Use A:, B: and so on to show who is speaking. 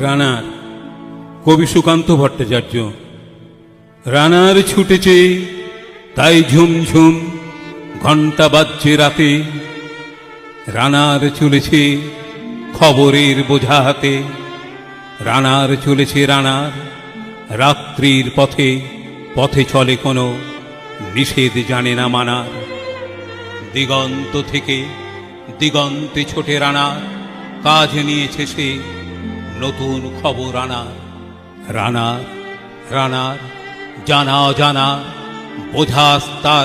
A: রানার, কবি সুকান্ত ভট্টাচার্য। রানার ছুটেছে তাই ঝুমঝুম ঘণ্টা বাজছে রাতে, রানার চলেছে খবরের বোঝা হাতে, রানার চলেছে রানার রাত্রির পথে, পথে চলে কোনো নিষেধ জানে না মানার। দিগন্ত থেকে দিগন্তে ছোটে রানার, কাজ নিয়েছে সে নতুন খবর আনার। রানার রানার জানা অজানা বোঝা তার